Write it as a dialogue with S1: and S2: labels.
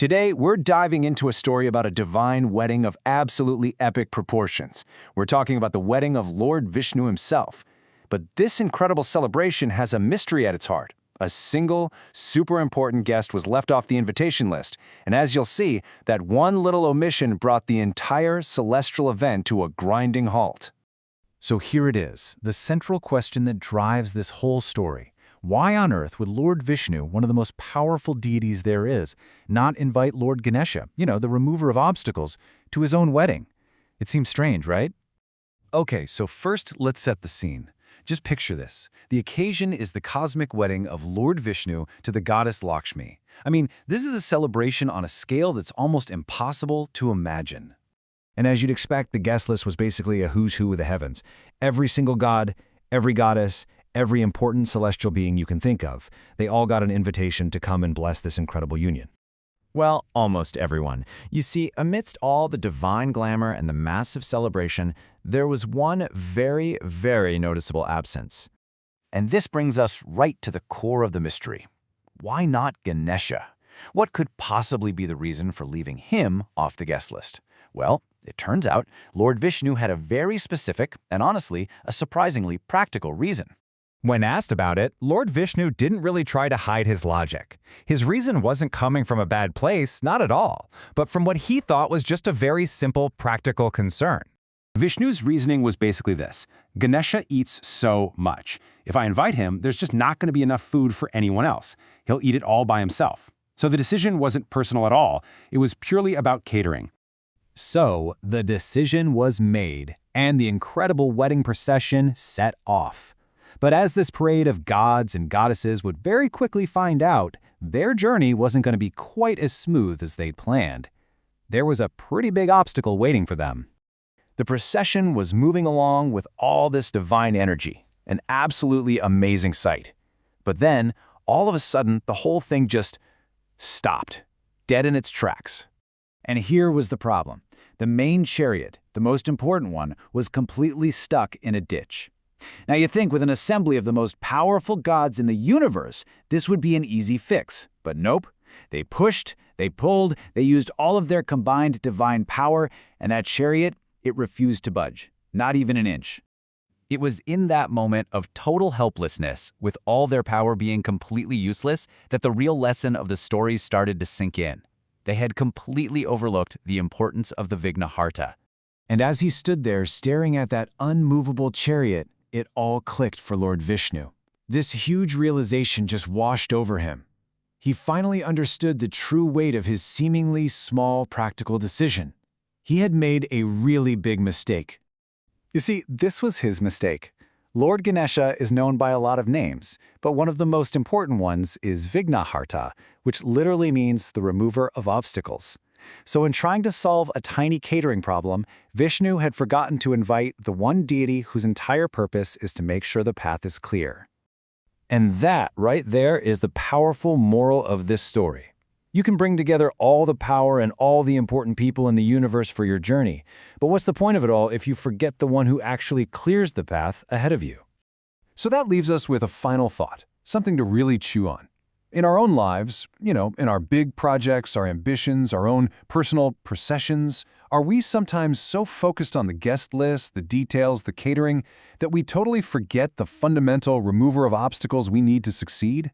S1: Today, we're diving into a story about a divine wedding of absolutely epic proportions. We're talking about the wedding of Lord Vishnu himself. But this incredible celebration has a mystery at its heart. A single, super important guest was left off the invitation list, and as you'll see, that one little omission brought the entire celestial event to a grinding halt.
S2: So here it is, the central question that drives this whole story. Why on earth would Lord Vishnu, one of the most powerful deities there is, not invite Lord Ganesha, the remover of obstacles, to his own wedding? It seems strange, right? Okay, so first let's set the scene. Just picture this. The occasion is the cosmic wedding of Lord Vishnu to the Goddess Lakshmi. This is a celebration on a scale that's almost impossible to imagine. And as you'd expect, the guest list was basically a who's who of the heavens. Every single god, every goddess, every important celestial being you can think of, they all got an invitation to come and bless this incredible union.
S3: Well, almost everyone. You see, amidst all the divine glamour and the massive celebration, there was one very, very noticeable absence.
S1: And this brings us right to the core of the mystery. Why not Ganesha? What could possibly be the reason for leaving him off the guest list? Well, it turns out Lord Vishnu had a very specific and honestly, a surprisingly practical reason.
S2: When asked about it, Lord Vishnu didn't really try to hide his logic. His reason wasn't coming from a bad place, not at all, but from what he thought was just a very simple, practical concern.
S1: Vishnu's reasoning was basically this. Ganesha eats so much. If I invite him, there's just not going to be enough food for anyone else. He'll eat it all by himself. So the decision wasn't personal at all. It was purely about catering.
S2: So the decision was made, and the incredible wedding procession set off. But as this parade of gods and goddesses would very quickly find out, their journey wasn't going to be quite as smooth as they'd planned. There was a pretty big obstacle waiting for them. The procession was moving along with all this divine energy, an absolutely amazing sight. But then, all of a sudden, the whole thing just stopped, dead in its tracks. And here was the problem. The main chariot, the most important one, was completely stuck in a ditch. Now you think with an assembly of the most powerful gods in the universe, this would be an easy fix. But nope. They pushed, they pulled, they used all of their combined divine power, and that chariot, it refused to budge, not even an inch. It was in that moment of total helplessness, with all their power being completely useless, that the real lesson of the story started to sink in. They had completely overlooked the importance of the Vignaharta. And as he stood there staring at that unmovable chariot, it all clicked for Lord Vishnu. This huge realization just washed over him. He finally understood the true weight of his seemingly small practical decision. He had made a really big mistake. You see, this was his mistake. Lord Ganesha is known by a lot of names, but one of the most important ones is Vignaharta, which literally means the remover of obstacles. So in trying to solve a tiny catering problem, Vishnu had forgotten to invite the one deity whose entire purpose is to make sure the path is clear. And that right there is the powerful moral of this story. You can bring together all the power and all the important people in the universe for your journey, but what's the point of it all if you forget the one who actually clears the path ahead of you? So that leaves us with a final thought, something to really chew on. In our own lives, in our big projects, our ambitions, our own personal processions, are we sometimes so focused on the guest list, the details, the catering, that we totally forget the fundamental remover of obstacles we need to succeed?